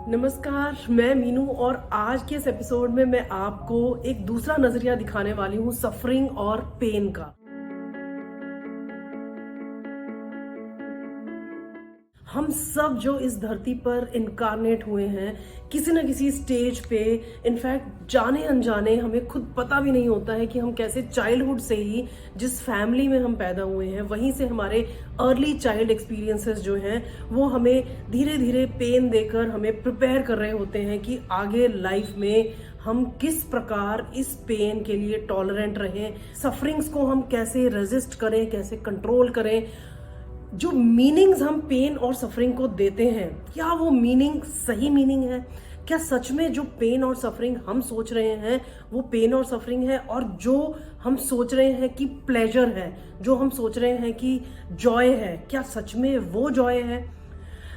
नमस्कार, मैं मीनू और आज के इस एपिसोड में मैं आपको एक दूसरा नजरिया दिखाने वाली हूँ सफरिंग और पेन का। हम सब जो इस धरती पर इनकारनेट हुए हैं किसी न किसी स्टेज पे, इनफैक्ट जाने अनजाने हमें खुद पता भी नहीं होता है कि हम कैसे चाइल्डहुड से ही जिस फैमिली में हम पैदा हुए हैं वहीं से हमारे अर्ली चाइल्ड एक्सपीरियंसेस जो हैं वो हमें धीरे धीरे पेन देकर हमें प्रिपेयर कर रहे होते हैं कि आगे लाइफ में हम किस प्रकार इस पेन के लिए टॉलरेंट रहें, सफरिंग्स को हम कैसे रेजिस्ट करें, कैसे कंट्रोल करें। जो मीनिंग्स हम पेन और सफरिंग को देते हैं, क्या वो मीनिंग सही मीनिंग है? क्या सच में जो पेन और सफरिंग हम सोच रहे हैं वो पेन और सफरिंग है, और जो हम सोच रहे हैं कि प्लेजर है, जो हम सोच रहे हैं कि जॉय है, क्या सच में वो जॉय है?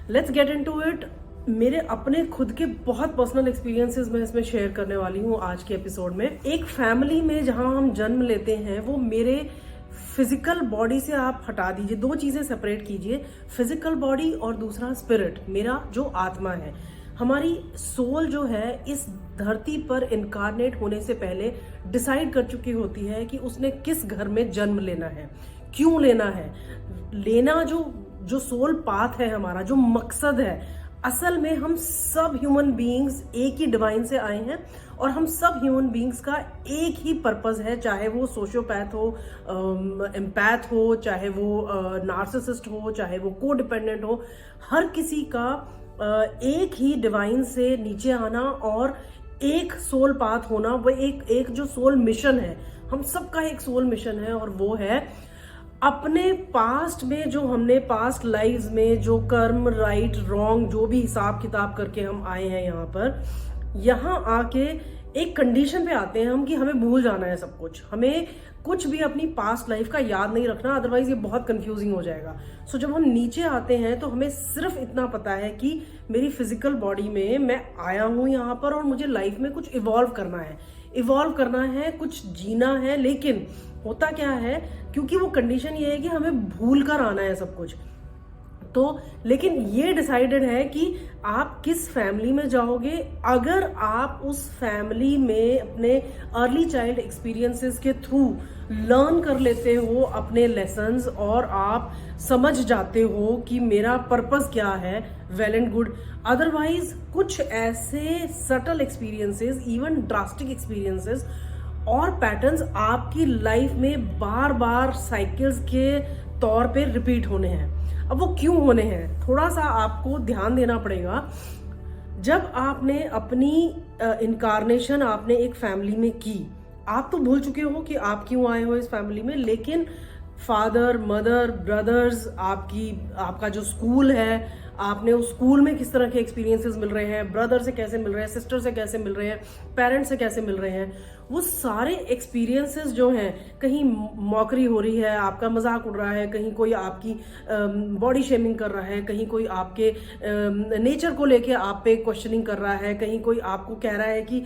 Let's get into it. मेरे अपने खुद के बहुत पर्सनल एक्सपीरियंसेस मैं इसमें शेयर करने वाली हूँ आज के एपिसोड में। एक फैमिली में जहां हम जन्म लेते हैं, वो मेरे फिजिकल बॉडी से आप हटा दीजिए, दो चीजें सेपरेट कीजिए, फिजिकल बॉडी और दूसरा स्पिरिट, मेरा जो आत्मा है। हमारी सोल जो है इस धरती पर इनकारनेट होने से पहले डिसाइड कर चुकी होती है कि उसने किस घर में जन्म लेना है, क्यों लेना है। लेना जो सोल पाथ है, हमारा जो मकसद है, असल में हम सब ह्यूमन बीइंग्स एक ही डिवाइन से आए हैं और हम सब ह्यूमन बीइंग्स का एक ही पर्पस है, चाहे वो सोशियोपैथ हो, एम्पैथ हो, चाहे वो नार्सिसिस्ट हो, चाहे वो को डिपेंडेंट हो। हर किसी का एक ही डिवाइन से नीचे आना और एक सोल पाथ होना, वो एक जो सोल मिशन है, हम सबका एक सोल मिशन है, और वो है अपने पास्ट में जो हमने पास्ट लाइव्स में जो कर्म, राइट, रॉन्ग, जो भी हिसाब किताब करके हम आए हैं यहाँ पर, यहाँ आके एक कंडीशन पे आते हैं हम कि हमें भूल जाना है सब कुछ, हमें कुछ भी अपनी पास्ट लाइफ का याद नहीं रखना, अदरवाइज ये बहुत कंफ्यूजिंग हो जाएगा। सो जब हम नीचे आते हैं तो हमें सिर्फ इतना पता है कि मेरी फिजिकल बॉडी में मैं आया हूँ यहाँ पर और मुझे लाइफ में कुछ इवॉल्व करना है, कुछ जीना है। लेकिन होता क्या है, क्योंकि वो कंडीशन ये है कि हमें भूल कर आना है सब कुछ, तो लेकिन ये डिसाइडेड है कि आप किस फैमिली में जाओगे। अगर आप उस फैमिली में अपने अर्ली चाइल्ड एक्सपीरियंसेस के थ्रू लर्न कर लेते हो अपने लेसन्स और आप समझ जाते हो कि मेरा पर्पस क्या है, वेल एंड गुड। अदरवाइज कुछ ऐसे subtle experiences, even drastic experiences और पैटर्न्स आपकी लाइफ में बार बार साइकिल्स के तौर पे रिपीट होने हैं। अब वो क्यों होने हैं, थोड़ा सा आपको ध्यान देना पड़ेगा। जब आपने अपनी इनकारनेशन आपने एक फैमिली में की, आप तो भूल चुके हो कि आप क्यों आए हो इस फैमिली में, लेकिन फादर, मदर, ब्रदर्स, आपका जो स्कूल है, आपने उस स्कूल में किस तरह के एक्सपीरियंसेस मिल रहे हैं, ब्रदर से कैसे मिल रहे हैं, सिस्टर से कैसे मिल रहे हैं, पेरेंट्स से कैसे मिल रहे हैं, वो सारे एक्सपीरियंसेस जो हैं, कहीं मॉकरी हो रही है, आपका मजाक उड़ रहा है, कहीं कोई आपकी बॉडी शेमिंग कर रहा है, कहीं कोई आपके नेचर को लेके आप पे क्वेश्चनिंग कर रहा है, कहीं कोई आपको कह रहा है कि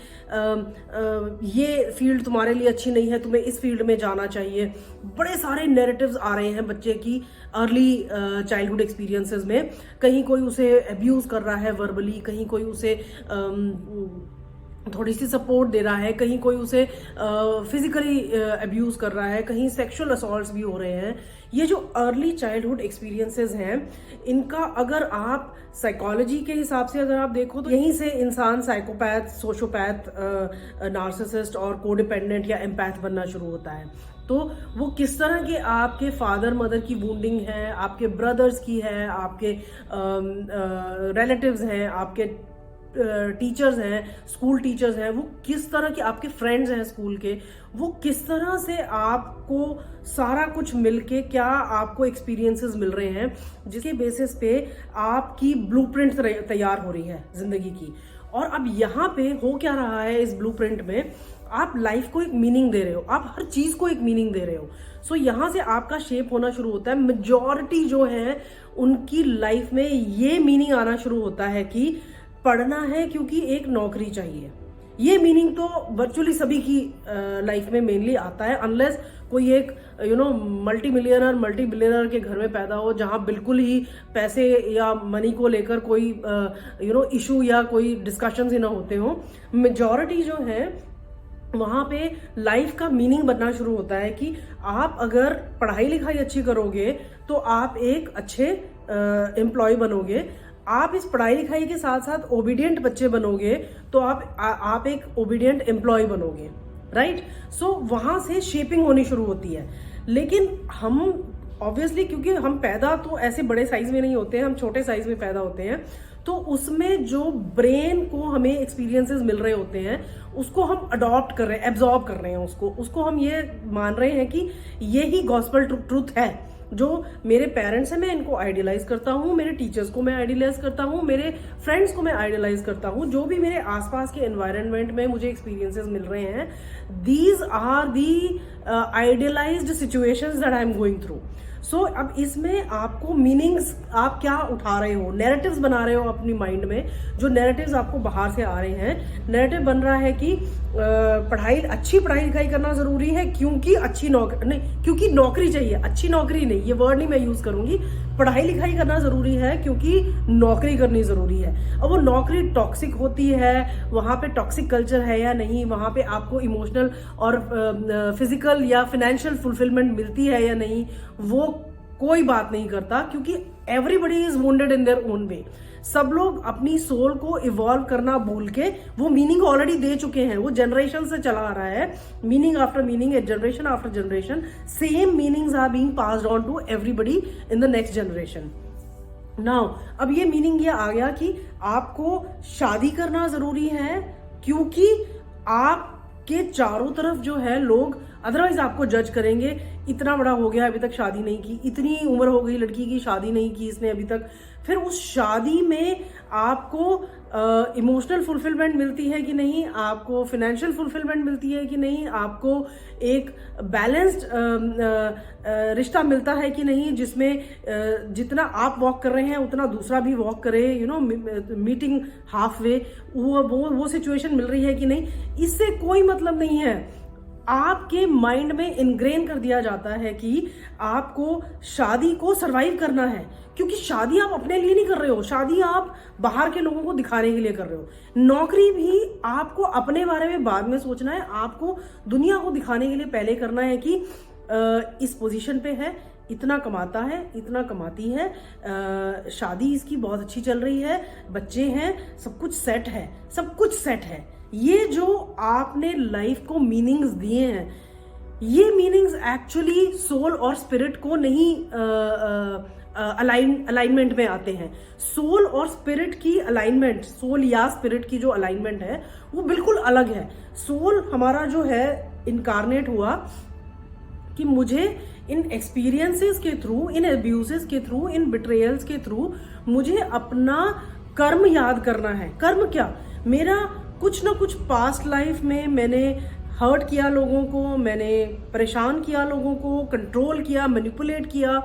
ये फील्ड तुम्हारे लिए अच्छी नहीं है, तुम्हें इस फील्ड में जाना चाहिए। बड़े सारे नैरेटिव्स आ रहे हैं बच्चे की अर्ली चाइल्डहुड एक्सपीरियंसेस में। कहीं कोई उसे अब्यूज कर रहा है वर्बली, कहीं कोई उसे थोड़ी सी सपोर्ट दे रहा है, कहीं कोई उसे फिजिकली अब्यूज कर रहा है, कहीं सेक्सुअल असॉल्ट्स भी हो रहे हैं। ये जो अर्ली चाइल्डहुड एक्सपीरियंसेस हैं, इनका अगर आप साइकोलॉजी के हिसाब से अगर आप देखो तो यहीं से इंसान साइकोपैथ, सोशियोपैथ, नार्सिसिस्ट और कोडिपेंडेंट या एम्पैथ बनना शुरू होता है। तो वो किस तरह के आपके फादर मदर की वुंडिंग है, आपके ब्रदर्स की है, आपके रिलेटिव्स हैं, आपके टीचर्स हैं, स्कूल टीचर्स हैं, वो किस तरह के आपके फ्रेंड्स हैं स्कूल के, वो किस तरह से आपको सारा कुछ मिलके क्या आपको एक्सपीरियंसेस मिल रहे हैं, जिसके बेसिस पे आपकी ब्लूप्रिंट तैयार हो रही है जिंदगी की। और अब यहाँ पे हो क्या रहा है इस ब्लूप्रिंट में, आप लाइफ को एक मीनिंग दे रहे हो, आप हर चीज को एक मीनिंग दे रहे हो। सो यहाँ से आपका शेप होना शुरू होता है। मेजॉरिटी जो है उनकी लाइफ में ये मीनिंग आना शुरू होता है कि पढ़ना है क्योंकि एक नौकरी चाहिए। ये मीनिंग तो वर्चुअली सभी की लाइफ में मेनली आता है, अनलेस कोई एक मल्टी मिलियनर मल्टी बिलियनर के घर में पैदा हो, जहां बिल्कुल ही पैसे या मनी को लेकर कोई इशू या कोई डिस्कशंस ही ना होते हो। मेजॉरिटी जो है वहां पे लाइफ का मीनिंग बनना शुरू होता है कि आप अगर पढ़ाई लिखाई अच्छी करोगे तो आप एक अच्छे एम्प्लॉय बनोगे, आप इस पढ़ाई लिखाई के साथ साथ ओबीडियंट बच्चे बनोगे तो आप एक ओबीडियंट एम्प्लॉय बनोगे, राइट। सो वहां से शेपिंग होनी शुरू होती है। लेकिन हम ऑब्वियसली, क्योंकि हम पैदा तो ऐसे बड़े साइज में नहीं होते हैं, हम छोटे साइज में पैदा होते हैं, तो उसमें जो ब्रेन को हमें एक्सपीरियंसेस मिल रहे होते हैं उसको हम अडॉप्ट कर रहे हैं, एब्जॉर्ब कर रहे हैं, उसको हम ये मान रहे हैं कि ये ही गॉस्पेल ट्रूथ है। जो मेरे पेरेंट्स हैं मैं इनको आइडियलाइज करता हूँ, मेरे टीचर्स को मैं आइडियलाइज करता हूँ, मेरे फ्रेंड्स को मैं आइडियलाइज करता हूँ, जो भी मेरे आसपास के एनवायरनमेंट में मुझे एक्सपीरियंसेस मिल रहे हैं, these are the idealised situations that I am going through. So अब इसमें आपको मीनिंग्स, आप क्या उठा रहे हो, नैरेटिव्स बना रहे हो अपनी माइंड में, जो नैरेटिव्स आपको बाहर से आ रहे हैं। नैरेटिव बन रहा है कि अच्छी पढ़ाई लिखाई करना जरूरी है क्योंकि अच्छी नौकरी नहीं, क्योंकि नौकरी चाहिए, अच्छी नौकरी नहीं, ये वर्ड नहीं मैं यूज करूंगी, पढ़ाई लिखाई करना जरूरी है क्योंकि नौकरी करनी जरूरी है। अब वो नौकरी टॉक्सिक होती है, वहां पे टॉक्सिक कल्चर है या नहीं, वहां पे आपको इमोशनल और फिजिकल या फाइनेंशियल फुलफिलमेंट मिलती है या नहीं, वो कोई बात नहीं करता, क्योंकि everybody is wounded in their own way. सब लोग अपनी सोल को इवॉल्व करना भूल के वो मीनिंग ऑलरेडी दे चुके हैं, वो जनरेशन से चला आ रहा है, meaning after meaning, generation after generation, same meanings are being passed on to everybody in the next generation. Now अब ये मीनिंग ये आ गया कि आपको शादी करना जरूरी है क्योंकि आपके चारों तरफ जो है लोग अदरवाइज आपको जज करेंगे, इतना बड़ा हो गया अभी तक शादी नहीं की, इतनी उम्र हो गई लड़की की शादी नहीं की इसने अभी तक। फिर उस शादी में आपको इमोशनल फुलफिलमेंट मिलती है कि नहीं, आपको फाइनेंशियल फुलफिलमेंट मिलती है कि नहीं, आपको एक बैलेंस्ड रिश्ता मिलता है कि नहीं, जिसमें जितना आप वॉक कर रहे हैं उतना दूसरा भी वॉक करे, मीटिंग हाफ वे, वो सिचुएशन मिल रही है कि नहीं। इससे कोई मतलब नहीं है। आपके माइंड में इनग्रेन कर दिया जाता है कि आपको शादी को सरवाइव करना है, क्योंकि शादी आप अपने लिए नहीं कर रहे हो, शादी आप बाहर के लोगों को दिखाने के लिए कर रहे हो। नौकरी भी आपको अपने बारे में बाद में सोचना है, आपको दुनिया को दिखाने के लिए पहले करना है कि इस पोजीशन पे है, इतना कमाता है, इतना कमाती है, शादी इसकी बहुत अच्छी चल रही है, बच्चे हैं, सब कुछ सेट है, सब कुछ सेट है। ये जो आपने लाइफ को मीनिंग्स दिए हैं, ये मीनिंग्स एक्चुअली सोल और स्पिरिट को नहीं अलाइनमेंट में आते हैं। सोल और स्पिरिट की अलाइनमेंट, सोल या स्पिरिट की जो अलाइनमेंट है वो बिल्कुल अलग है। सोल हमारा जो है इनकारनेट हुआ कि मुझे इन एक्सपीरियंसेस के थ्रू, इन अब्यूजेस के थ्रू, इन बिट्रेयल्स के थ्रू मुझे अपना कर्म याद करना है। कर्म क्या? मेरा कुछ ना कुछ पास्ट लाइफ में मैंने हर्ट किया लोगों को, मैंने परेशान किया लोगों को, कंट्रोल किया, मैनिपुलेट किया,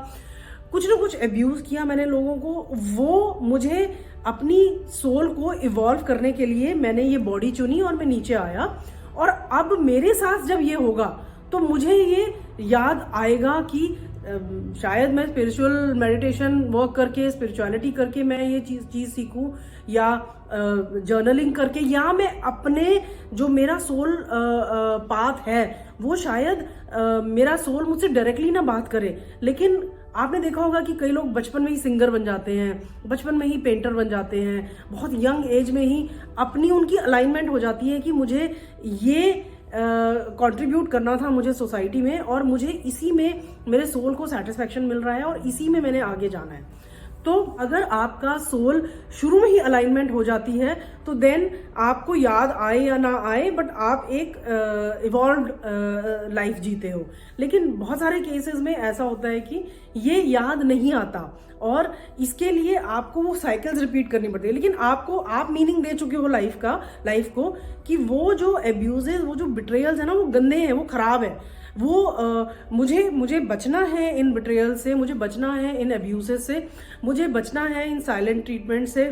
कुछ ना कुछ अब्यूज किया मैंने लोगों को। वो मुझे अपनी सोल को इवॉल्व करने के लिए मैंने ये बॉडी चुनी और मैं नीचे आया। और अब मेरे साथ जब ये होगा तो मुझे ये याद आएगा कि शायद मैं स्पिरिचुअल मेडिटेशन वर्क करके, स्पिरिचुअलिटी करके मैं ये चीज सीखूं, या जर्नलिंग करके, या मैं अपने जो मेरा सोल पाथ है वो शायद मेरा सोल मुझसे डायरेक्टली ना बात करे। लेकिन आपने देखा होगा कि कई लोग बचपन में ही सिंगर बन जाते हैं, बचपन में ही पेंटर बन जाते हैं, बहुत यंग एज में ही अपनी उनकी अलाइनमेंट हो जाती है कि मुझे ये कंट्रीब्यूट करना था मुझे सोसाइटी में, और मुझे इसी में मेरे सोल को सेटिस्फेक्शन मिल रहा है और इसी में मैंने आगे जाना है। तो अगर आपका सोल शुरू में ही अलाइनमेंट हो जाती है तो देन आपको याद आए या ना आए, बट आप एक इवॉल्व्ड लाइफ जीते हो। लेकिन बहुत सारे केसेस में ऐसा होता है कि ये याद नहीं आता और इसके लिए आपको वो साइकिल्स रिपीट करनी पड़ती है। लेकिन आप मीनिंग दे चुके हो लाइफ को कि वो जो एब्यूजेस, वो जो बिट्रेयल्स है ना, वो गंदे हैं, वो खराब है, वो मुझे बचना है इन बिट्रेयल से, मुझे बचना है इन अब्यूजेस से, मुझे बचना है इन साइलेंट ट्रीटमेंट से,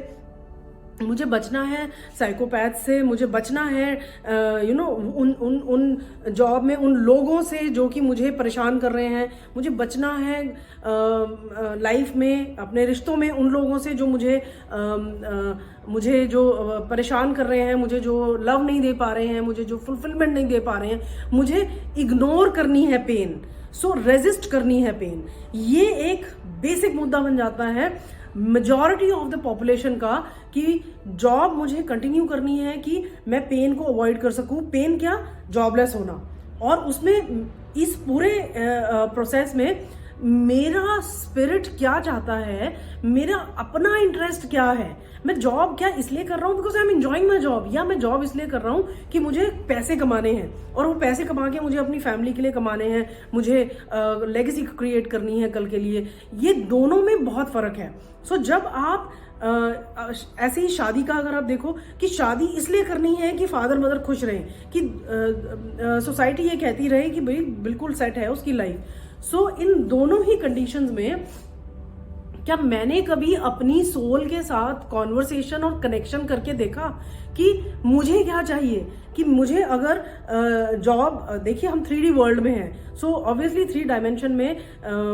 मुझे बचना है साइकोपैथ से, मुझे बचना है उन जॉब में उन लोगों से जो कि मुझे परेशान कर रहे हैं, मुझे बचना है लाइफ में अपने रिश्तों में उन लोगों से जो मुझे जो परेशान कर रहे हैं, मुझे जो लव नहीं दे पा रहे हैं, मुझे जो फुलफिलमेंट नहीं दे पा रहे हैं, मुझे इग्नोर करनी है पेन, सो रेजिस्ट करनी है पेन। ये एक बेसिक मुद्दा बन जाता है मेजॉरिटी ऑफ द पॉपुलेशन का कि जॉब मुझे कंटिन्यू करनी है कि मैं पेन को अवॉइड कर सकूं। पेन क्या? जॉबलेस होना। और उसमें इस पूरे प्रोसेस में मेरा स्पिरिट क्या चाहता है, मेरा अपना इंटरेस्ट क्या है, मैं जॉब क्या इसलिए कर रहा हूँ because I am enjoying my job, या मैं जॉब इसलिए कर रहा हूँ कि मुझे पैसे कमाने हैं और वो पैसे कमा के मुझे अपनी फैमिली के लिए कमाने हैं, मुझे लेगेसी क्रिएट करनी है कल के लिए। ये दोनों में बहुत फर्क है। सो जब आप ऐसे ही शादी का अगर आप देखो कि शादी इसलिए करनी है कि फादर मदर खुश रहें, कि सोसाइटी ये कहती रहे कि भाई बिल्कुल सेट है उसकी लाइफ। सो इन दोनों ही कंडीशंस में क्या मैंने कभी अपनी सोल के साथ कॉन्वर्सेशन और कनेक्शन करके देखा कि मुझे क्या चाहिए? कि मुझे अगर जॉब, देखिए हम 3D वर्ल्ड में हैं, सो ऑब्वियसली 3 डायमेंशन में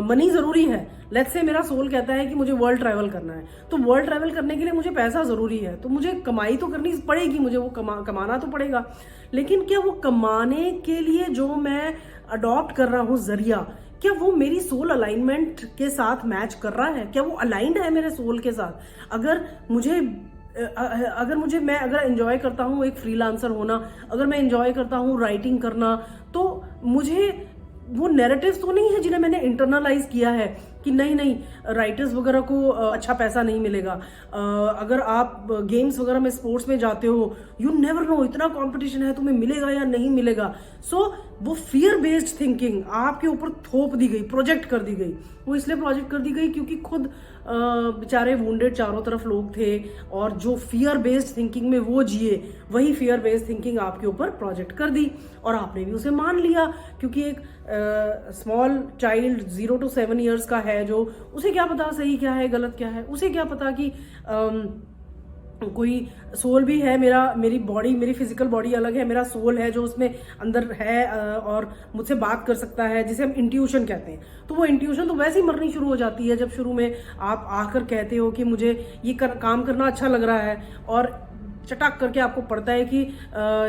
मनी जरूरी है। लेट्स से मेरा सोल कहता है कि मुझे वर्ल्ड ट्रैवल करना है, तो वर्ल्ड ट्रैवल करने के लिए मुझे पैसा जरूरी है, तो मुझे कमाई तो करनी पड़ेगी, मुझे वो कमाना तो पड़ेगा। लेकिन क्या वो कमाने के लिए जो मैं अडॉप्ट कर रहा हूँ जरिया, क्या वो मेरी सोल अलाइनमेंट के साथ मैच कर रहा है? क्या वो अलाइंड है मेरे सोल के साथ? अगर मैं एंजॉय करता हूँ एक फ्रीलांसर होना, अगर मैं एंजॉय करता हूँ राइटिंग करना, तो मुझे वो नैरेटिव्स तो नहीं है जिन्हें मैंने इंटरनलाइज किया है कि नहीं राइटर्स वगैरह को अच्छा पैसा नहीं मिलेगा। अगर आप गेम्स वगैरह में स्पोर्ट्स में जाते हो, यू नेवर नो इतना कंपटीशन है, तुम्हें मिलेगा या नहीं मिलेगा। सो वो फियर बेस्ड थिंकिंग आपके ऊपर थोप दी गई, प्रोजेक्ट कर दी गई। वो इसलिए प्रोजेक्ट कर दी गई क्योंकि खुद बेचारे वुंडेड चारों तरफ लोग थे, और जो फियर बेस्ड थिंकिंग में वो जिए, वही फियर बेस्ड थिंकिंग आपके ऊपर प्रोजेक्ट कर दी और आपने भी उसे मान लिया। क्योंकि एक स्मॉल चाइल्ड 0 to 7 ईयर्स का है, जो उसे क्या पता सही क्या है गलत क्या है, उसे क्या पता कि कोई सोल भी है, मेरी बॉडी, मेरी फिजिकल बॉडी अलग है, मेरा सोल है जो उसमें अंदर है और मुझसे बात कर सकता है, जिसे हम इंट्यूशन कहते हैं। तो वो इंट्यूशन तो वैसे ही मरनी शुरू हो जाती है जब शुरू में आप आकर कहते हो कि मुझे ये काम करना अच्छा लग रहा है, और चटाक करके आपको पड़ता है कि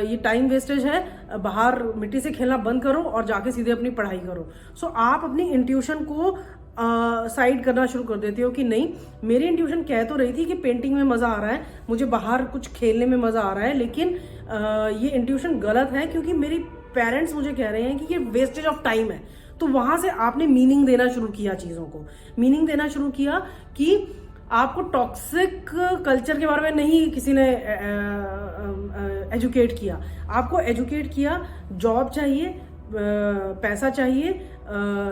ये टाइम वेस्टेज है, बाहर मिट्टी से खेलना बंद करो और जाके सीधे अपनी पढ़ाई करो। सो आप अपनी इंट्यूशन को साइड करना शुरू कर देते हो कि नहीं, मेरी इंट्यूशन कह तो रही थी कि पेंटिंग में मजा आ रहा है, मुझे बाहर कुछ खेलने में मजा आ रहा है, लेकिन ये इंट्यूशन गलत है क्योंकि मेरी पेरेंट्स मुझे कह रहे हैं कि ये वेस्टेज ऑफ टाइम है। तो वहां से आपने मीनिंग देना शुरू किया, चीजों को मीनिंग देना शुरू किया कि आपको टॉक्सिक कल्चर के बारे में नहीं किसी ने एजुकेट किया, आपको एजुकेट किया जॉब चाहिए, पैसा चाहिए,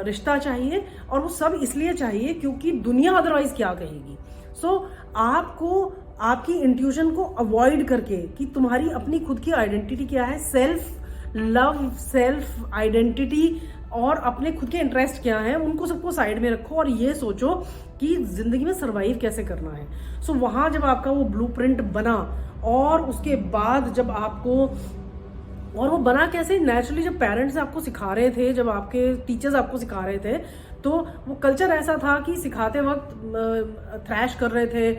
रिश्ता चाहिए, और वो सब इसलिए चाहिए क्योंकि दुनिया अदरवाइज क्या कहेगी। सो आपको आपकी इंट्यूशन को अवॉइड करके कि तुम्हारी अपनी खुद की आइडेंटिटी क्या है, सेल्फ लव, सेल्फ आइडेंटिटी और अपने खुद के इंटरेस्ट क्या हैं, उनको सबको साइड में रखो और ये सोचो कि जिंदगी में सरवाइव कैसे करना है। सो वहां जब आपका वो ब्लूप्रिंट बना, और उसके बाद जब आपको, और वो बना कैसे, नेचुरली जब पेरेंट्स आपको सिखा रहे थे, जब आपके टीचर्स आपको सिखा रहे थे, तो वो कल्चर ऐसा था कि सिखाते वक्त थ्रैश कर रहे थे,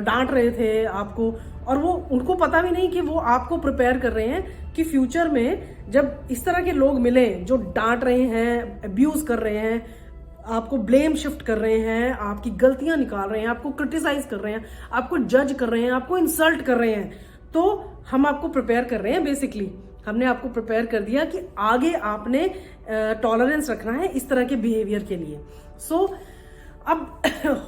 डांट रहे थे आपको, और वो उनको पता भी नहीं कि वो आपको प्रिपेयर कर रहे हैं कि फ्यूचर में जब इस तरह के लोग मिले जो डांट रहे हैं, अब्यूज कर रहे हैं, आपको ब्लेम शिफ्ट कर रहे हैं, आपकी गलतियां निकाल रहे हैं, आपको क्रिटिसाइज कर रहे हैं, आपको जज कर रहे हैं, आपको इंसल्ट कर रहे हैं, तो हम आपको प्रिपेयर कर रहे हैं। बेसिकली हमने आपको प्रिपेयर कर दिया कि आगे आपने टॉलरेंस रखना है इस तरह के बिहेवियर के लिए। सो अब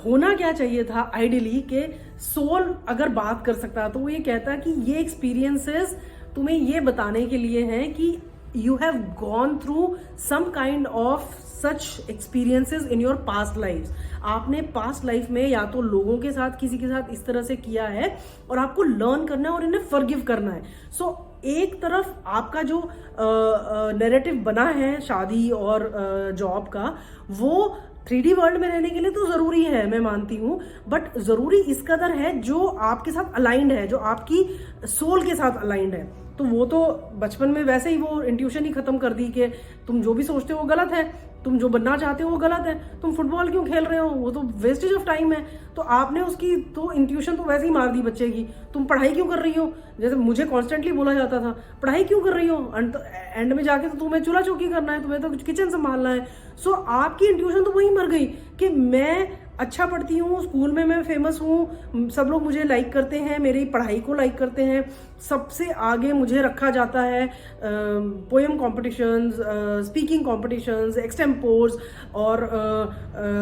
होना क्या चाहिए था आइडियली, कि सोल अगर बात कर सकता तो वो ये कहता कि ये एक्सपीरियंसेस तुम्हें ये बताने के लिए हैं कि you have gone through some kind of such experiences in your past life. आपने पास्ट लाइफ में या तो लोगों के साथ, किसी के साथ इस तरह से किया है, और आपको लर्न करना है और इन्हें फॉरगिव करना है। सो एक तरफ आपका जो नैरेटिव बना है शादी और जॉब का, वो 3D वर्ल्ड में रहने के लिए तो जरूरी है, मैं मानती हूँ, बट जरूरी इस कदर है जो आपके साथ अलाइंड है, जो आपकी सोल के साथ अलाइंड है। तो वो तो बचपन में वैसे ही वो इंट्यूशन ही खत्म कर दी कि तुम जो भी सोचते हो वो गलत है, तुम जो बनना चाहते हो वो गलत है, तुम फुटबॉल क्यों खेल रहे हो, वो तो वेस्टेज ऑफ टाइम है। तो आपने उसकी तो इंट्यूशन तो वैसे ही मार दी बच्चे की, तुम पढ़ाई क्यों कर रही हो। जैसे मुझे कॉन्स्टेंटली बोला जाता था पढ़ाई क्यों कर रही हो, एंड में जाके तो तुम्हें चूल्हा चौकी करना है, तुम्हें तो किचन संभालना है। सो आपकी इंट्यूशन तो वही मर गई कि मैं अच्छा पढ़ती हूँ, स्कूल में मैं फेमस हूँ, सब लोग मुझे लाइक करते हैं, मेरी पढ़ाई को लाइक करते हैं, सबसे आगे मुझे रखा जाता है पोएम कॉम्पिटिशन्स, स्पीकिंग कॉम्पिटिशन्स, एक्सटेम्पोर्स, और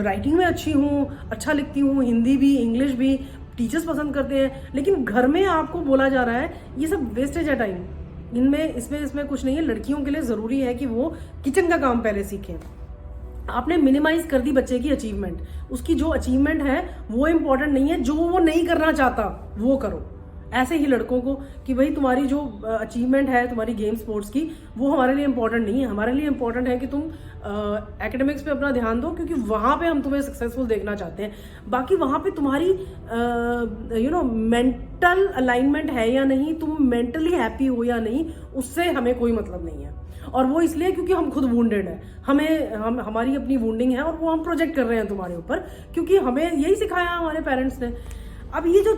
राइटिंग में अच्छी हूँ, अच्छा लिखती हूँ, हिंदी भी इंग्लिश भी, टीचर्स पसंद करते हैं। लेकिन घर में आपको बोला जा रहा है ये सब वेस्टेज है टाइम, इनमें इसमें कुछ नहीं है। लड़कियों के लिए ज़रूरी है कि वो किचन का काम पहले सीखें। आपने मिनिमाइज कर दी बच्चे की अचीवमेंट, उसकी जो अचीवमेंट है वो इंपॉर्टेंट नहीं है, जो वो नहीं करना चाहता वो करो। ऐसे ही लड़कों को कि भाई तुम्हारी जो अचीवमेंट है तुम्हारी गेम स्पोर्ट्स की, वो हमारे लिए इंपॉर्टेंट नहीं है। हमारे लिए इंपॉर्टेंट है कि तुम एकेडमिक्स पे अपना ध्यान दो, क्योंकि वहाँ पे हम तुम्हें सक्सेसफुल देखना चाहते हैं। बाकी वहाँ पे तुम्हारी मेंटल अलाइनमेंट है या नहीं, तुम मेंटली हैप्पी हो या नहीं, उससे हमें कोई मतलब नहीं है। और वो इसलिए क्योंकि हम खुद वुंडेड है, हमारी अपनी वुंडिंग है, और वो हम प्रोजेक्ट कर रहे हैं तुम्हारे ऊपर, क्योंकि हमें यही सिखाया हमारे पेरेंट्स ने। अब ये जो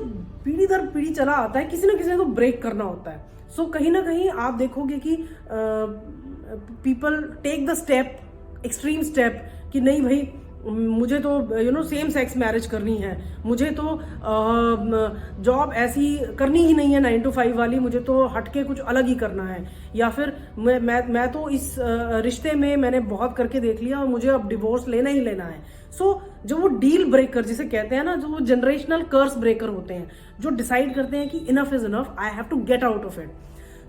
पीढ़ी दर पीढ़ी चला आता है, किसी ना किसी को ब्रेक करना होता है। सो कहीं ना कहीं आप देखोगे कि people take the step, extreme step, कि नहीं भाई मुझे तो सेम सेक्स मैरिज करनी है, मुझे तो जॉब ऐसी करनी ही नहीं है 9 to 5 वाली, मुझे तो हटके कुछ अलग ही करना है, या फिर मैं तो इस रिश्ते में मैंने बहुत करके देख लिया और मुझे अब डिवोर्स लेना ही लेना है। सो जो वो डील ब्रेकर जिसे कहते हैं ना, जो वो जनरेशनल कर्स ब्रेकर होते हैं, जो डिसाइड करते हैं कि enough is enough, I have to get out of it.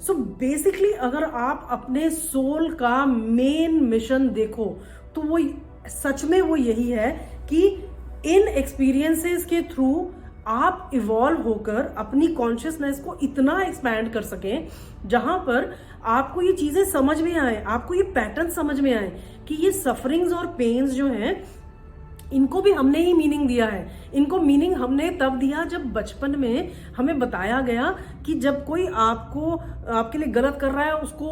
So basically अगर आप अपने सोल का मेन मिशन देखो तो वो सच में वो यही है कि इन एक्सपीरियंसेस के थ्रू आप इवॉल्व होकर अपनी कॉन्शियसनेस को इतना एक्सपैंड कर सकें जहां पर आपको ये चीजें समझ में आए, आपको ये पैटर्न समझ में आए कि ये सफरिंग्स और पेन्स जो हैं इनको भी हमने ही मीनिंग दिया है। इनको मीनिंग हमने तब दिया जब बचपन में हमें बताया गया कि जब कोई आपके लिए गलत कर रहा है उसको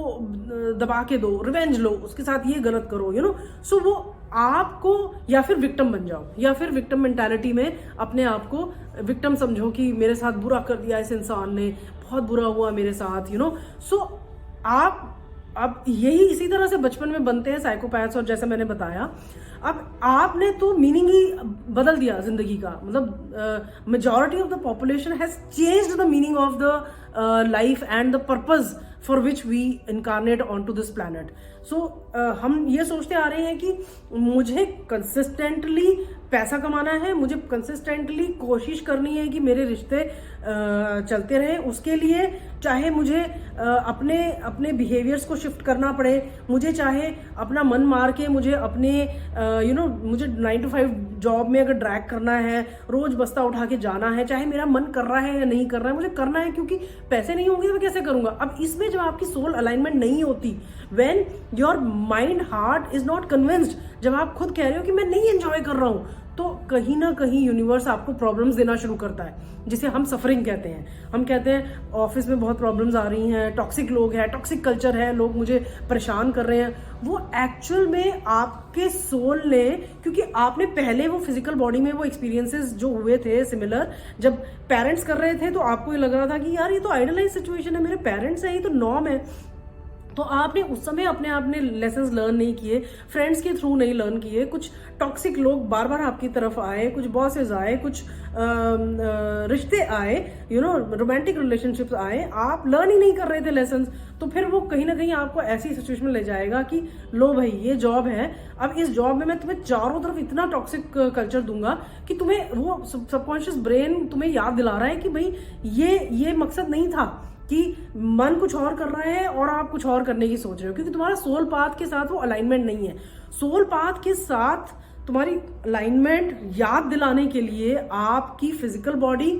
दबा के दो, रिवेंज लो, उसके साथ ये गलत करो, सो वो आपको या फिर विक्टिम बन जाओ, या फिर विक्टिम मेंटालिटी में अपने आप को विक्टिम समझो कि मेरे साथ बुरा कर दिया इस इंसान ने, बहुत बुरा हुआ मेरे साथ, सो आप अब यही इसी तरह से बचपन में बनते हैं साइकोपैथ्स। और जैसे मैंने बताया, अब आपने तो मीनिंग ही बदल दिया जिंदगी का, मतलब majority of the population has changed the meaning of the life and the purpose for which we incarnate on to this planet. So हम ये सोचते आ रहे हैं कि मुझे कंसिस्टेंटली पैसा कमाना है, मुझे कंसिस्टेंटली कोशिश करनी है कि मेरे रिश्ते चलते रहें, उसके लिए चाहे मुझे अपने बिहेवियर्स को शिफ्ट करना पड़े, मुझे चाहे अपना मन मार के मुझे अपने मुझे 9 to 5 जॉब में अगर ड्रैग करना है, रोज बस्ता उठा के जाना है, चाहे मेरा मन कर रहा है या नहीं कर रहा है, मुझे करना है, क्योंकि पैसे नहीं होंगे तो मैं कैसे करूंगा। अब इसमें जब आपकी सोल अलाइनमेंट नहीं होती, when your mind heart is not convinced, जब आप खुद कह रहे हो कि मैं नहीं एंजॉय कर रहा हूं, तो कहीं ना कहीं यूनिवर्स आपको प्रॉब्लम्स देना शुरू करता है, जिसे हम सफरिंग कहते हैं। हम कहते हैं ऑफिस में बहुत प्रॉब्लम्स आ रही हैं, टॉक्सिक लोग हैं, टॉक्सिक कल्चर है, लोग मुझे परेशान कर रहे हैं। वो एक्चुअल में आपके सोल ने, क्योंकि आपने पहले वो फिजिकल बॉडी में वो एक्सपीरियंसेस जो हुए थे सिमिलर, जब पेरेंट्स कर रहे थे तो आपको ये लग रहा था कि यार ये तो आइडियलाइज सिचुएशन है, मेरे पेरेंट्स हैं, ये तो नॉर्म है। तो आपने उस समय अपने आप ने लेसन्स लर्न नहीं किए, फ्रेंड्स के थ्रू नहीं लर्न किए, कुछ टॉक्सिक लोग बार बार आपकी तरफ आए, कुछ बॉसेस आए, कुछ रिश्ते आए, रोमांटिक रिलेशनशिप्स आए, आप लर्न ही नहीं कर रहे थे लेसन्स। तो फिर वो कहीं ना कहीं आपको ऐसी सिचुएशन में ले जाएगा कि लो भाई ये जॉब है, अब इस जॉब में मैं तुम्हें चारों तरफ इतना टॉक्सिक कल्चर दूंगा कि तुम्हें वो सबकॉन्शियस ब्रेन तुम्हें याद दिला रहा है कि भाई ये मकसद नहीं था, कि मन कुछ और कर रहा है और आप कुछ और करने की सोच रहे हो, क्योंकि तुम्हारा सोल पाथ के साथ वो अलाइनमेंट नहीं है। सोल पाथ के साथ तुम्हारी अलाइनमेंट याद दिलाने के लिए आपकी फिजिकल बॉडी,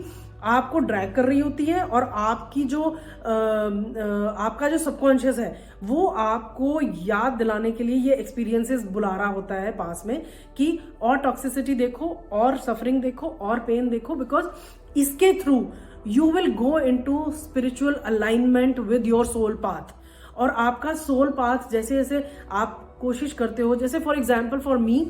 आपको ड्रैग कर रही होती है, और आपकी जो आपका जो सबकॉन्शियस है वो आपको याद दिलाने के लिए ये एक्सपीरियंसेस बुला रहा होता है पास में कि और टॉक्सिसिटी देखो, और सफरिंग देखो, और पेन देखो, बिकॉज इसके through you will go into spiritual alignment with your soul path. और आपका सोल पाथ जैसे जैसे आप कोशिश करते हो, जैसे फॉर एग्जाम्पल फॉर मी,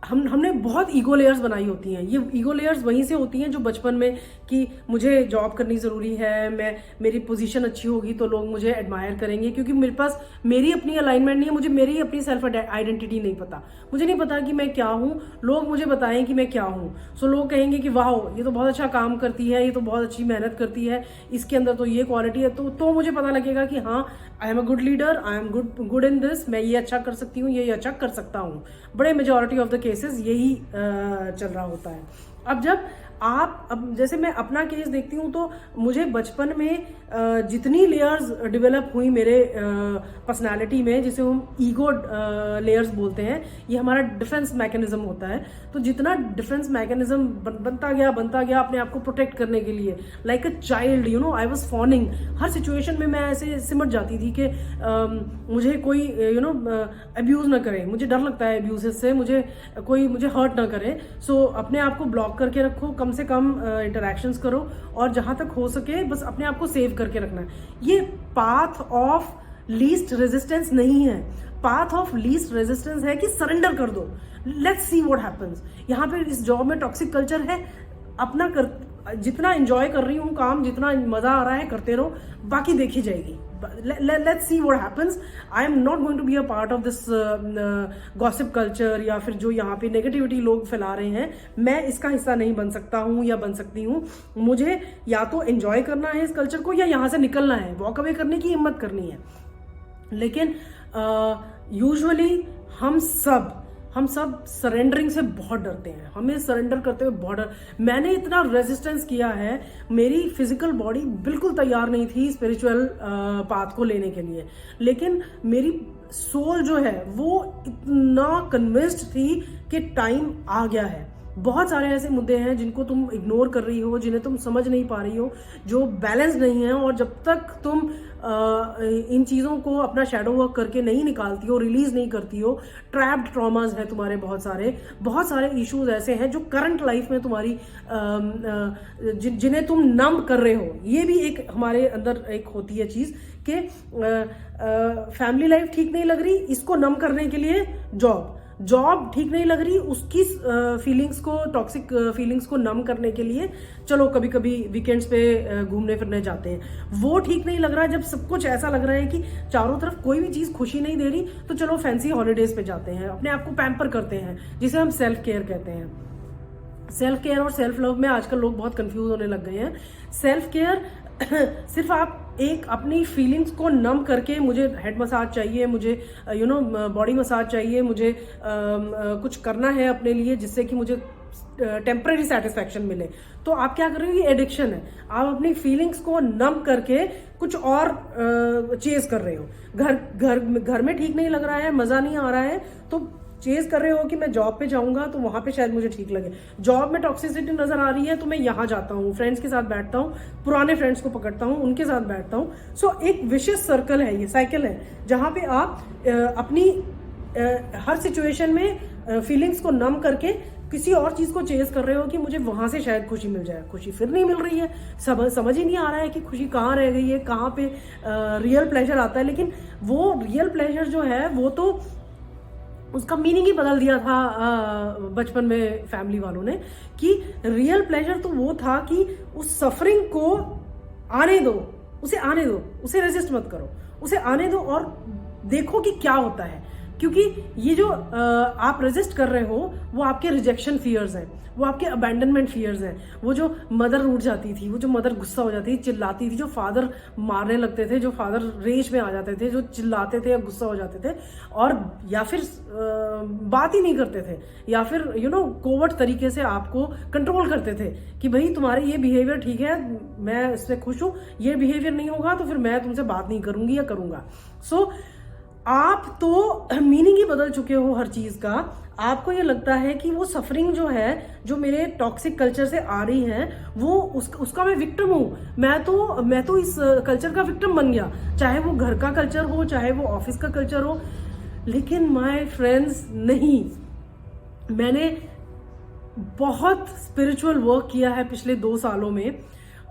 हमने बहुत ईगो लेयर्स बनाई होती हैं। ये ईगो लेयर्स वहीं से होती हैं जो बचपन में कि मुझे जॉब करनी ज़रूरी है, मेरी पोजीशन अच्छी होगी तो लोग मुझे एडमायर करेंगे, क्योंकि मेरे पास मेरी अपनी अलाइनमेंट नहीं है, मुझे मेरी अपनी सेल्फ आइडेंटिटी नहीं पता, मुझे नहीं पता कि मैं क्या हूँ, लोग मुझे बताएं कि मैं क्या हूँ। सो लोग कहेंगे कि वाह ये तो बहुत अच्छा काम करती है, ये तो बहुत अच्छी मेहनत करती है, इसके अंदर तो ये क्वालिटी है, तो मुझे पता लगेगा कि हाँ I am a good leader, I am good in this, मैं ये अच्छा कर सकती हूँ, ये अच्छा कर सकता हूँ। बड़े मेजॉरिटी ऑफ द केसेस यही चल रहा होता है। अब जैसे मैं अपना केस देखती हूँ तो मुझे बचपन में जितनी लेयर्स डेवलप हुई मेरे पर्सनालिटी में, जिसे हम ईगो लेयर्स बोलते हैं, ये हमारा डिफेंस मैकेनिज्म होता है। तो जितना डिफेंस मैकेनिज्म बनता गया अपने आप को प्रोटेक्ट करने के लिए, like a child, you know, I was fawning. हर सिचुएशन में मैं ऐसे सिमट जाती थी कि मुझे कोई अब्यूज ना करे, मुझे डर लगता है अब्यूज से, मुझे हर्ट ना करे। सो अपने आप को ब्लॉक करके रखो, कम से कम इंटरेक्शंस करो, और जहां तक हो सके बस अपने आप को सेव करके रखना है। ये पाथ ऑफ लीस्ट रेजिस्टेंस नहीं है, पाथ ऑफ लीस्ट रेजिस्टेंस है कि सरेंडर कर दो, लेट्स सी व्हाट हैपेंस। यहाँ पे इस जॉब में टॉक्सिक कल्चर है, अपना जितना एंजॉय कर रही हूँ काम, जितना मजा आ रहा है करते रहो, बाकी देखी जाएगी। Let's see what happens. I am not going to be a part of this gossip culture, या फिर जो यहाँ पे नेगेटिविटी लोग फैला रहे हैं, मैं इसका हिस्सा नहीं बन सकता हूँ या बन सकती हूँ। मुझे या तो एंजॉय करना है इस कल्चर को, या यहाँ से निकलना है, वॉक अवे करने की हिम्मत करनी है। लेकिन यूजुअली हम सब सरेंडरिंग से बहुत डरते हैं, हमें सरेंडर करते हुए बहुत डर। मैंने इतना रेजिस्टेंस किया है, मेरी फिजिकल बॉडी बिल्कुल तैयार नहीं थी स्पिरिचुअल पाथ को लेने के लिए, लेकिन मेरी सोल जो है वो इतना कन्विंस्ड थी कि टाइम आ गया है। बहुत सारे ऐसे मुद्दे हैं जिनको तुम इग्नोर कर रही हो, जिन्हें तुम समझ नहीं पा रही हो, जो बैलेंस नहीं है, और जब तक तुम इन चीज़ों को अपना शैडो वर्क करके नहीं निकालती हो, रिलीज नहीं करती हो, ट्रैप्ड ट्रॉमास है तुम्हारे बहुत सारे इश्यूज ऐसे हैं जो करंट लाइफ में तुम्हारी जिन्हें तुम नम कर रहे हो। ये भी एक हमारे अंदर एक होती है चीज़ कि फैमिली लाइफ ठीक नहीं लग रही, इसको नम करने के लिए जॉब ठीक नहीं लग रही, उसकी फीलिंग्स को, टॉक्सिक फीलिंग्स को नम करने के लिए चलो कभी कभी वीकेंड्स पे घूमने फिरने जाते हैं। वो ठीक नहीं लग रहा है, जब सब कुछ ऐसा लग रहा है कि चारों तरफ कोई भी चीज़ खुशी नहीं दे रही, तो चलो फैंसी हॉलीडेज पे जाते हैं, अपने आप को पैम्पर करते हैं, जिसे हम सेल्फ केयर कहते हैं। सेल्फ केयर और सेल्फ लव में आजकल लोग बहुत कंफ्यूज होने लग गए हैं। सेल्फ केयर सिर्फ आप एक अपनी फीलिंग्स को नम करके, मुझे हेड मसाज चाहिए, मुझे बॉडी मसाज चाहिए, मुझे कुछ करना है अपने लिए जिससे कि मुझे टेम्पररी सेटिस्फैक्शन मिले, तो आप क्या कर रहे हो, ये एडिक्शन है। आप अपनी फीलिंग्स को नम करके कुछ और चेज कर रहे हो। घर में ठीक नहीं लग रहा है, मजा नहीं आ रहा है, तो चेज कर रहे हो कि मैं जॉब पे जाऊंगा तो वहां पे शायद मुझे ठीक लगे। जॉब में टॉक्सिसिटी नजर आ रही है तो मैं यहाँ जाता हूँ, फ्रेंड्स के साथ बैठता हूँ, पुराने फ्रेंड्स को पकड़ता हूँ, उनके साथ बैठता हूँ। सो एक विशियस सर्कल है, ये साइकिल है, जहां पे आप अपनी हर सिचुएशन में फीलिंग्स को नम करके किसी और चीज को चेज कर रहे हो कि मुझे वहां से शायद खुशी मिल जाए। खुशी फिर नहीं मिल रही है, समझ ही नहीं आ रहा है कि खुशी कहाँ रह गई है, कहाँ पे रियल प्लेजर आता है। लेकिन वो रियल प्लेजर जो है वो तो उसका मीनिंग ही बदल दिया था बचपन में फैमिली वालों ने, कि रियल प्लेजर तो वो था कि उस सफरिंग को आने दो, उसे रेजिस्ट मत करो, उसे आने दो और देखो कि क्या होता है। क्योंकि ये जो आप रेजिस्ट कर रहे हो वो आपके रिजेक्शन फियर्स हैं, वो आपके अबैंडनमेंट फियर्स हैं। वो जो मदर रूठ जाती थी, वो जो मदर गुस्सा हो जाती थी, चिल्लाती थी, जो फादर मारने लगते थे, जो फादर रेज में आ जाते थे, जो चिल्लाते थे या गुस्सा हो जाते थे, और या फिर बात ही नहीं करते थे, या फिर कोवर्ट तरीके से आपको कंट्रोल करते थे कि भाई तुम्हारे ये बिहेवियर ठीक है, मैं इससे खुश हूँ, ये बिहेवियर नहीं होगा तो फिर मैं तुमसे बात नहीं करूंगी या करूंगा। सो आप तो मीनिंग ही बदल चुके हो हर चीज का। आपको ये लगता है कि वो सफरिंग जो है, जो मेरे टॉक्सिक कल्चर से आ रही है, वो उसका मैं विक्टिम हूं। मैं तो इस कल्चर का विक्टिम बन गया, चाहे वो घर का कल्चर हो, चाहे वो ऑफिस का कल्चर हो। लेकिन माय फ्रेंड्स, नहीं, मैंने बहुत स्पिरिचुअल वर्क किया है पिछले 2 सालों में,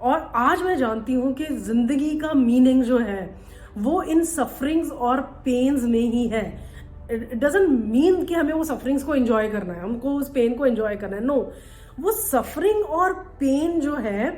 और आज मैं जानती हूं कि जिंदगी का मीनिंग जो है वो इन सफरिंग्स और पेन्स में ही है। इट डजंट मीन कि हमें वो सफरिंग्स को एंजॉय करना है, हमको उस पेन को एंजॉय करना है। नो, वो सफरिंग और पेन जो है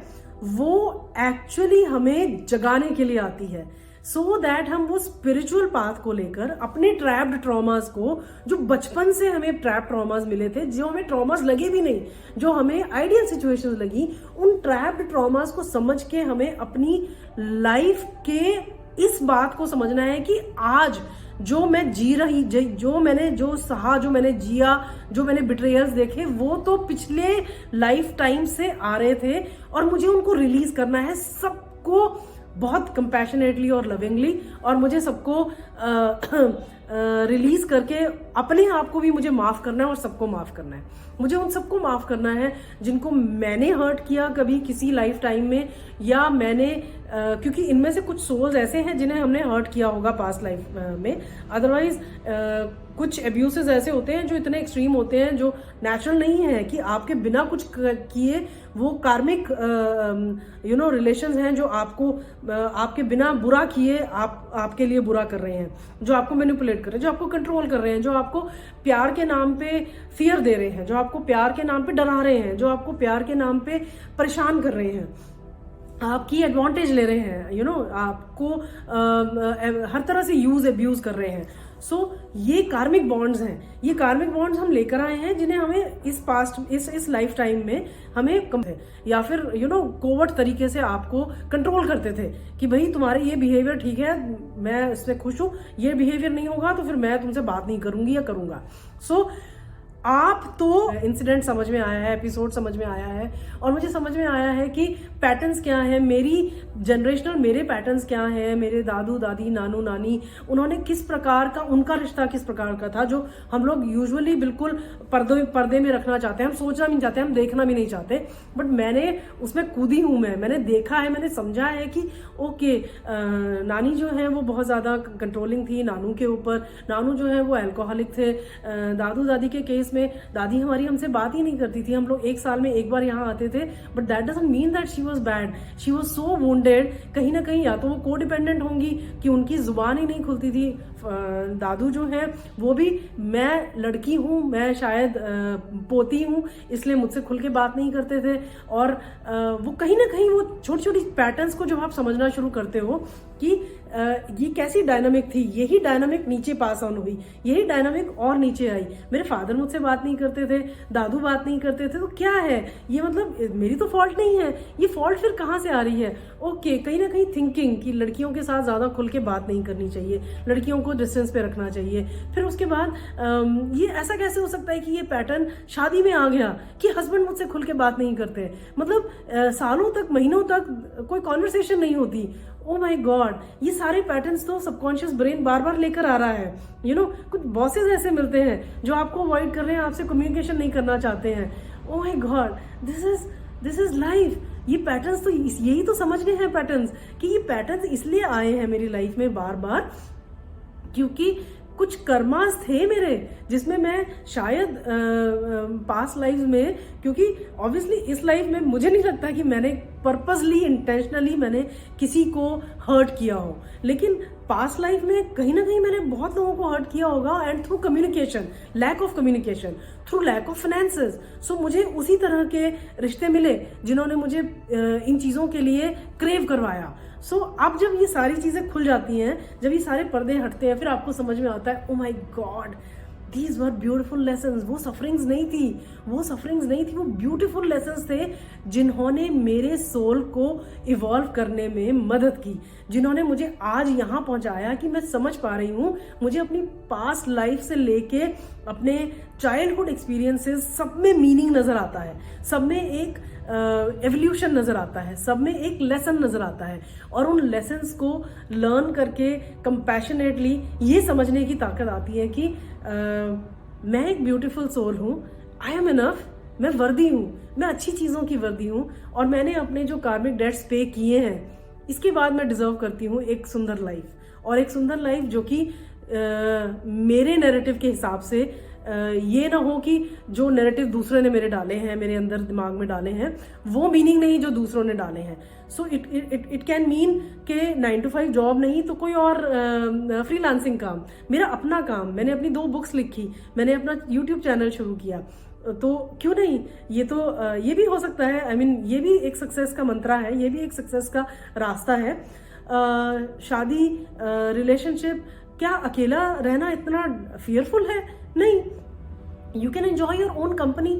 वो एक्चुअली हमें जगाने के लिए आती है, सो दैट हम वो स्पिरिचुअल पाथ को लेकर अपने ट्रैप्ड ट्रॉमास को, जो बचपन से हमें ट्रैप ट्रॉमास मिले थे, जो हमें ट्रॉमास लगे भी नहीं, जो हमें आइडियल सिचुएशंस लगी, उन ट्रैप्ड ट्रॉमास को समझ के हमें अपनी लाइफ के इस बात को समझना है कि आज जो मैं जी रही, जो सहा, जो मैंने जिया, जो मैंने बिट्रेयल्स देखे, वो तो पिछले लाइफ टाइम से आ रहे थे और मुझे उनको रिलीज करना है, सबको बहुत कंपैशनेटली और लविंगली, और मुझे सबको रिलीज करके अपने आप को भी मुझे माफ करना है और सबको माफ करना है। मुझे उन सबको माफ करना है जिनको मैंने हर्ट किया कभी किसी लाइफ टाइम में, या मैंने क्योंकि इनमें से कुछ सोल्स ऐसे हैं जिन्हें हमने हर्ट किया होगा पास्ट लाइफ में। अदरवाइज कुछ एब्यूसेस ऐसे होते हैं जो इतने एक्सट्रीम होते हैं, जो नेचुरल नहीं है कि आपके बिना कुछ किए वो कार्मिक रिलेशंस हैं जो आपको आपके बिना बुरा किए आपके लिए बुरा कर रहे हैं, जो आपको मैनिपुलेट कर रहे हैं, जो आपको कंट्रोल कर रहे हैं, जो आपको प्यार के नाम पे फियर दे रहे हैं, जो आपको प्यार के नाम पे डरा रहे हैं, जो आपको प्यार के नाम पे परेशान कर रहे हैं, आपकी एडवांटेज ले रहे हैं, आपको हर तरह से यूज एब्यूज कर रहे हैं। सो ये कार्मिक बॉन्ड्स हैं, ये कार्मिक बॉन्ड्स हम लेकर आए हैं जिन्हें हमें इस लाइफ टाइम में हमें कम है, या फिर कोवर्ट तरीके से आपको कंट्रोल करते थे कि भाई तुम्हारे ये बिहेवियर ठीक है, मैं इससे खुश हूं, ये बिहेवियर नहीं होगा तो फिर मैं तुमसे बात नहीं करूंगी या करूंगा। सो आप तो इंसिडेंट समझ में आया है, एपिसोड समझ में आया है, और मुझे समझ में आया है कि पैटर्न्स क्या है, मेरी जनरेशनल मेरे पैटर्न्स क्या है, मेरे दादू दादी नानू नानी उन्होंने किस प्रकार का, उनका रिश्ता किस प्रकार का था, जो हम लोग यूजुअली बिल्कुल पर्दे में रखना चाहते हैं, हम सोचना भी नहीं चाहते, हम देखना भी नहीं चाहते, बट मैंने उसमें कूदी हूं, मैंने देखा है, मैंने समझा है कि ओके, नानी जो है वो बहुत ज्यादा कंट्रोलिंग थी नानू के ऊपर, नानू जो है वो अल्कोहलिक थे, दादू दादी के केस में दादी हमारी हमसे बात ही नहीं करती थी, हम लोग 1 साल में 1 बार यहाँ आते थे, but that doesn't mean that she was bad, she was so wounded. कहीं ना कहीं या तो वो को डिपेंडेंट होंगी कि उनकी जुबान ही नहीं खुलती थी। दादू जो है वो भी, मैं लड़की हूँ, मैं शायद पोती हूँ, इसलिए मुझसे खुल के बात नहीं करते थे, और वो कहीं ना कहीं वो छोटी छोटी पैटर्न्स को जब आप समझना शुरू करते हो कि ये कैसी डायनामिक थी, यही डायनामिक नीचे पास ऑन हुई, यही डायनामिक और नीचे आई, मेरे फादर मुझसे बात नहीं करते थे, दादू बात नहीं करते थे, तो क्या है ये, मतलब मेरी तो फॉल्ट नहीं है, ये फॉल्ट फिर कहाँ से आ रही है? ओके, कहीं ना कहीं थिंकिंग कि लड़कियों के साथ ज्यादा खुल के बात नहीं करनी चाहिए, लड़कियों को डिस्टेंस पे रखना चाहिए। फिर उसके बाद ये ऐसा कैसे हो सकता है कि ये पैटर्न शादी में आ गया कि हस्बैंड मुझसे खुल के बात नहीं करते, मतलब सालों तक, महीनों तक कोई कॉन्वर्सेशन नहीं होती। ओ माय गॉड, ये सारे पैटर्न्स तो सबकॉन्शियस ब्रेन बार बार लेकर आ रहा है। कुछ बॉसेस ऐसे मिलते हैं जो आपको अवॉइड कर रहे हैं, आपसे कम्युनिकेशन नहीं करना चाहते हैं। Oh my God, this is life. ये पैटर्न्स तो यही तो समझने हैं पैटर्न्स, कि ये पैटर्न्स इसलिए आए हैं मेरी लाइफ में बार बार क्योंकि कुछ कर्मास थे मेरे, जिसमें मैं शायद पास्ट लाइफ में, क्योंकि ऑब्वियसली इस लाइफ में मुझे नहीं लगता कि मैंने पर्पसली, इंटेंशनली मैंने किसी को हर्ट किया हो, लेकिन पास्ट लाइफ में कहीं ना कहीं मैंने बहुत लोगों को हर्ट किया होगा, and through communication, lack of communication, through lack of finances. So मुझे उसी तरह के रिश्ते मिले जिन्होंने मुझे इन चीजों के लिए क्रेव करवाया। सो अब जब ये सारी चीजें खुल जाती हैं, जब ये सारे पर्दे हटते हैं, फिर आपको समझ में आता है, oh my God, these were beautiful lessons. वो सफरिंग्स नहीं थी, वो ब्यूटिफुल लेसन्स थे जिन्होंने मेरे सोल को इवॉल्व करने में मदद की, जिन्होंने मुझे आज यहाँ पहुंचाया कि मैं समझ पा रही हूँ, मुझे अपनी पास्ट लाइफ से लेके अपने चाइल्डहुड एक्सपीरियंसेस सब में मीनिंग नजर आता है, सब में एक एवोल्यूशन नजर आता है, सब में एक लेसन नजर आता है, और उन लेसन्स को लर्न करके कंपैशनेटली ये समझने की ताकत आती है कि मैं एक ब्यूटीफुल सोल हूँ, आई एम इनफ, मैं वर्दी हूँ, मैं अच्छी चीज़ों की वर्दी हूँ, और मैंने अपने जो कार्मिक डेट्स पे किए हैं, इसके बाद मैं डिजर्व करती हूँ एक सुंदर लाइफ, और एक सुंदर लाइफ जो कि मेरे नैरेटिव के हिसाब से ये ना हो कि जो नैरेटिव दूसरे ने मेरे डाले हैं, मेरे अंदर दिमाग में डाले हैं, वो मीनिंग नहीं जो दूसरों ने डाले हैं। सो इट कैन मीन के 9 to 5 जॉब नहीं तो कोई और फ्रीलांसिंग काम, मेरा अपना काम, मैंने अपनी 2 बुक्स लिखी, मैंने अपना यूट्यूब चैनल शुरू किया, तो क्यों नहीं, ये तो ये भी हो सकता है। आई मीन ये भी एक सक्सेस का मंत्रा है, ये भी एक सक्सेस का रास्ता है। शादी, रिलेशनशिप, क्या अकेला रहना इतना फियरफुल है? नहीं, you can enjoy your own company.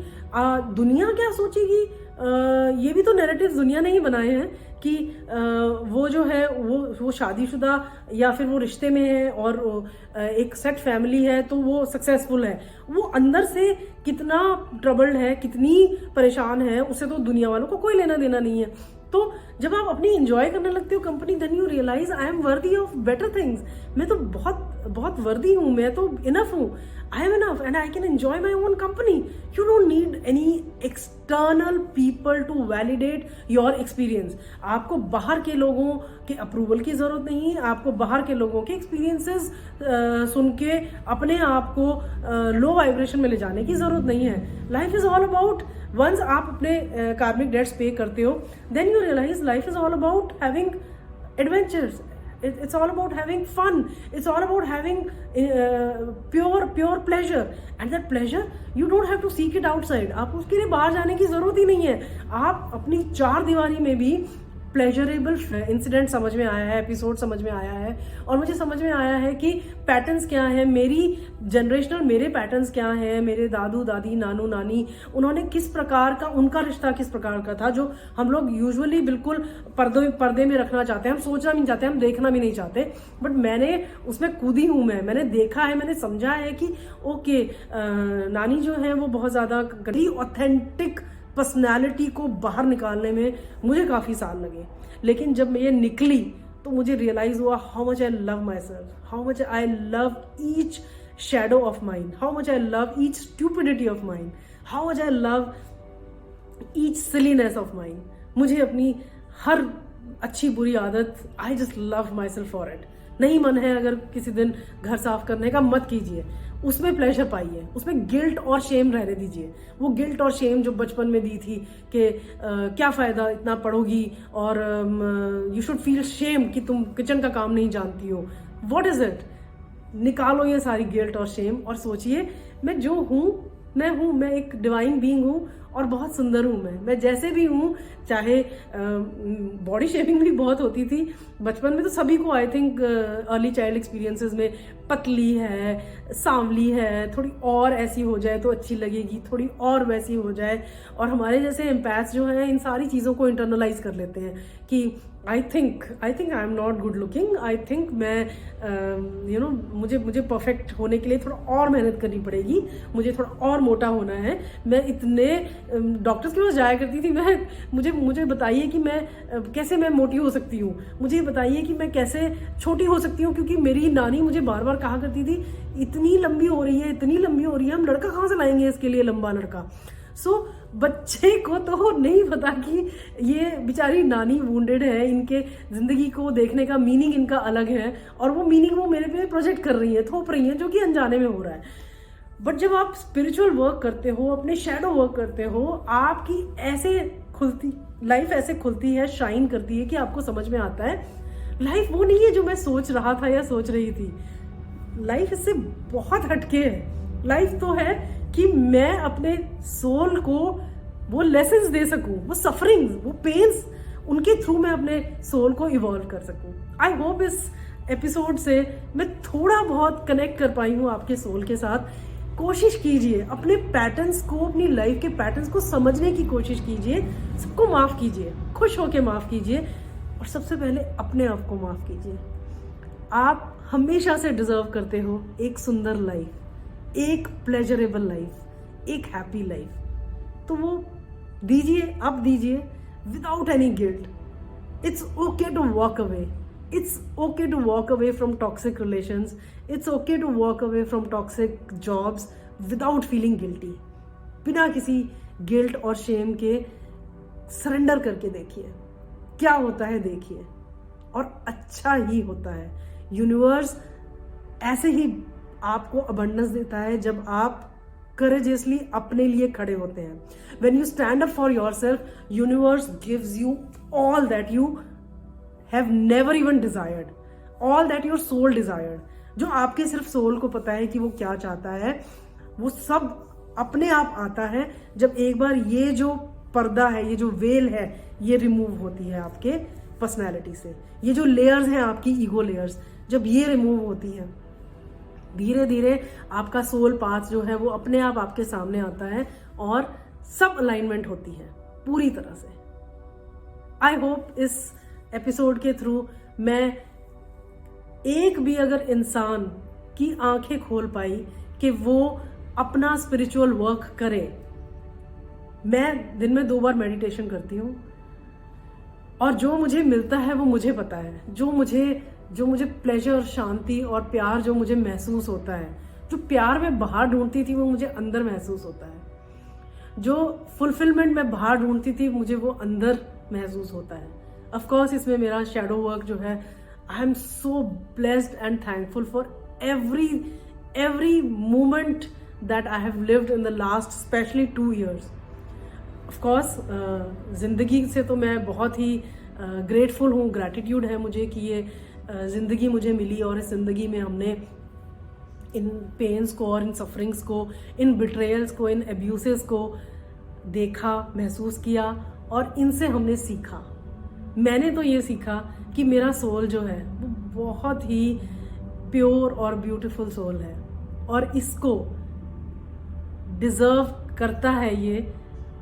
दुनिया क्या सोचेगी, ये भी तो नैरेटिव्स दुनिया ने ही बनाए हैं कि वो जो है वो शादीशुदा या फिर वो रिश्ते में है और एक सेट फैमिली है तो वो सक्सेसफुल है। वो अंदर से कितना ट्रबल्ड है, कितनी परेशान है, उसे तो दुनिया वालों को कोई लेना देना नहीं है। तो जब आप अपनी एंजॉय करने लगते हो company, then you realize I am worthy of better things. मैं तो बहुत बहुत वर्दी हूँ, मैं तो इनफ हूँ, I am enough and I can enjoy my own company. You don't need any external people to validate your experience. आपको बाहर के लोगों के अप्रूवल की जरूरत नहीं है, आपको बाहर के लोगों के एक्सपीरियंसेस सुन के अपने आप को लो वाइब्रेशन में ले जाने की जरूरत नहीं है। Life is all about, once आप अपने कार्मिक डेट्स पे करते हो, then you realize life is all about having adventures, it's all about having fun, it's all about having pure pleasure, and that pleasure you don't have to seek it outside। आप उसके लिए बाहर जाने की जरूरत ही नहीं है। आप अपनी 4 दीवारी में भी प्लेजरेबल इंसिडेंट समझ में आया है, एपिसोड समझ में आया है, और मुझे समझ में आया है कि पैटर्न्स क्या है, मेरी जनरेशनल मेरे पैटर्न्स क्या हैं, मेरे दादू दादी नानू नानी उन्होंने किस प्रकार का, उनका रिश्ता किस प्रकार का था, जो हम लोग यूजुअली बिल्कुल पर्दे में रखना चाहते हैं, हम सोचना भी नहीं चाहते, हम देखना भी नहीं चाहते, बट मैंने उसमें कूदी हूँ, मैंने देखा है, मैंने समझा है कि ओके नानी जो है वो बहुत ज़्यादा ऑथेंटिक पर्सनैलिटी को बाहर निकालने में मुझे काफ़ी साल लगे, लेकिन जब मैं ये निकली तो मुझे रियलाइज हुआ how much I love myself, how much I love each shadow of mind, how much I love each stupidity of mind, how much I love each silliness of mind. मुझे अपनी हर अच्छी बुरी आदत, I just love myself for it. नहीं मन है अगर किसी दिन घर साफ करने का, मत कीजिए, उसमें प्लेजर पाइए, उसमें गिल्ट और शेम रहने दीजिए। वो गिल्ट और शेम जो बचपन में दी थी कि क्या फ़ायदा इतना पढ़ोगी और यू शुड फील शेम कि तुम किचन का काम नहीं जानती हो, व्हाट इज़ इट। निकालो ये सारी गिल्ट और शेम और सोचिए मैं जो हूँ, मैं हूँ, मैं एक डिवाइन बीइंग हूँ और बहुत सुंदर हूँ। मैं जैसे भी हूँ, चाहे बॉडी शेमिंग भी बहुत होती थी बचपन में, तो सभी को I think early child experiences में, पतली है, सांवली है, थोड़ी और ऐसी हो जाए तो अच्छी लगेगी, थोड़ी और वैसी हो जाए, और हमारे जैसे एम्पैथ्स जो हैं इन सारी चीज़ों को इंटरनलाइज कर लेते हैं कि I think I am not good looking, I think मैं यू नो मुझे परफेक्ट होने के लिए थोड़ा और मेहनत करनी पड़ेगी, मुझे थोड़ा और मोटा होना है। मैं इतने डॉक्टर्स के पास जाया करती थी, मुझे बताइए कि मैं कैसे मैं मोटी हो सकती हूँ, मुझे बताइए कि मैं कैसे छोटी हो सकती हूँ, क्योंकि मेरी नानी मुझे बार बार कहा करती थी इतनी लंबी हो रही है, इतनी लंबी हो रही है, हम लड़का कहाँ से लाएंगे इसके लिए लंबा लड़का। सो बच्चे को तो नहीं पता कि ये बेचारी नानी वुंडेड है, इनके जिंदगी को देखने का मीनिंग इनका अलग है, और वो मीनिंग वो मेरे पे प्रोजेक्ट कर रही है, थोप रही है, जो कि अनजाने में हो रहा है। बट जब आप स्पिरिचुअल वर्क करते हो, अपने शैडो वर्क करते हो, आपकी ऐसे खुलती लाइफ ऐसे खुलती है, शाइन करती है कि आपको समझ में आता है लाइफ वो नहीं है जो मैं सोच रहा था या सोच रही थी। लाइफ इससे बहुत हटके है। लाइफ तो है कि मैं अपने सोल को वो लेसन्स दे सकूं, वो सफरिंग्स, वो पेन्स, उनके थ्रू मैं अपने सोल को इवॉल्व कर सकूं। आई होप इस एपिसोड से मैं थोड़ा बहुत कनेक्ट कर पाई हूँ आपके सोल के साथ। कोशिश कीजिए अपने पैटर्न्स को, अपनी लाइफ के पैटर्न्स को समझने की कोशिश कीजिए, सबको माफ कीजिए, खुश होके माफ कीजिए, और सबसे पहले अपने आप को माफ कीजिए। आप हमेशा से डिजर्व करते हो एक सुंदर लाइफ, एक प्लेजरेबल लाइफ, एक हैप्पी लाइफ। तो वो दीजिए, अब दीजिए, without any guilt. It's okay to walk away, it's okay to walk away from toxic relations, it's okay to walk away from toxic jobs without feeling guilty. बिना किसी guilt और Shem के surrender करके देखिए, क्या होता है देखिए, और अच्छा ही होता है। यूनिवर्स ऐसे ही आपको अबंडेंस देता है जब आप करेजियसली अपने लिए खड़े होते हैं। When you stand up for yourself, universe gives you all that you have never even desired, all that your soul desired. जो आपके सिर्फ सोल को पता है कि वो क्या चाहता है, वो सब अपने आप आता है जब एक बार ये जो पर्दा है, ये जो वेल है, ये रिमूव होती है आपके पर्सनैलिटी से। ये जो लेयर्स हैं आपकी ईगो लेयर्स, जब ये रिमूव होती हैं, धीरे धीरे आपका सोल पाथ जो है वो अपने आप आपके सामने आता है और सब अलाइनमेंट होती है पूरी तरह से। आई होप इस एपिसोड के थ्रू मैं एक भी अगर इंसान की आंखें खोल पाई कि वो अपना स्पिरिचुअल वर्क करे। मैं दिन में 2 बार मेडिटेशन करती हूँ और जो मुझे मिलता है वो मुझे पता है। जो मुझे प्लेजर, शांति और प्यार जो मुझे महसूस होता है, जो प्यार मैं बाहर ढूंढती थी वो मुझे अंदर महसूस होता है। जो फुलफिलमेंट मैं बाहर ढूंढती थी मुझे वो अंदर महसूस होता है। ऑफ कोर्स इसमें मेरा शैडो वर्क जो है, I am so blessed and thankful for every moment that I have lived in the last specially 2 years। Of course ज़िंदगी से तो मैं बहुत ही ग्रेटफुल हूँ, ग्रैटिट्यूड है मुझे कि ये ज़िंदगी मुझे मिली और इस ज़िंदगी में हमने इन पेन्स को और इन सफरिंग्स को, इन बिट्रेयल्स को, इन एब्यूसेस को देखा, महसूस किया और इनसे हमने सीखा। मैंने तो ये सीखा कि मेरा सोल जो है वो बहुत ही प्योर और ब्यूटीफुल सोल है और इसको डिज़र्व करता है ये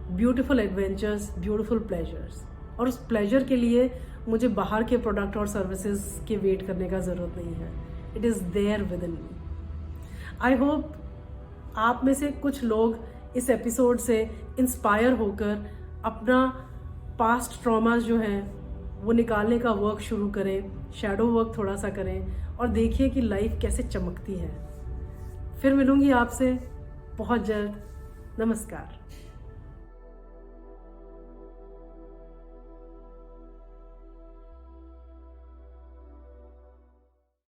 ब्यूटीफुल एडवेंचर्स, ब्यूटीफुल प्लेजर्स। और उस प्लेजर के लिए मुझे बाहर के प्रोडक्ट और सर्विसेज के वेट करने का ज़रूरत नहीं है। It is there within me. I hope आप में से कुछ लोग इस एपिसोड से इंस्पायर होकर अपना पास्ट ट्रॉमास जो हैं वो निकालने का वर्क शुरू करें, शैडो वर्क थोड़ा सा करें और देखिए कि लाइफ कैसे चमकती है। फिर मिलूंगी आपसे बहुत जल्द। नमस्कार।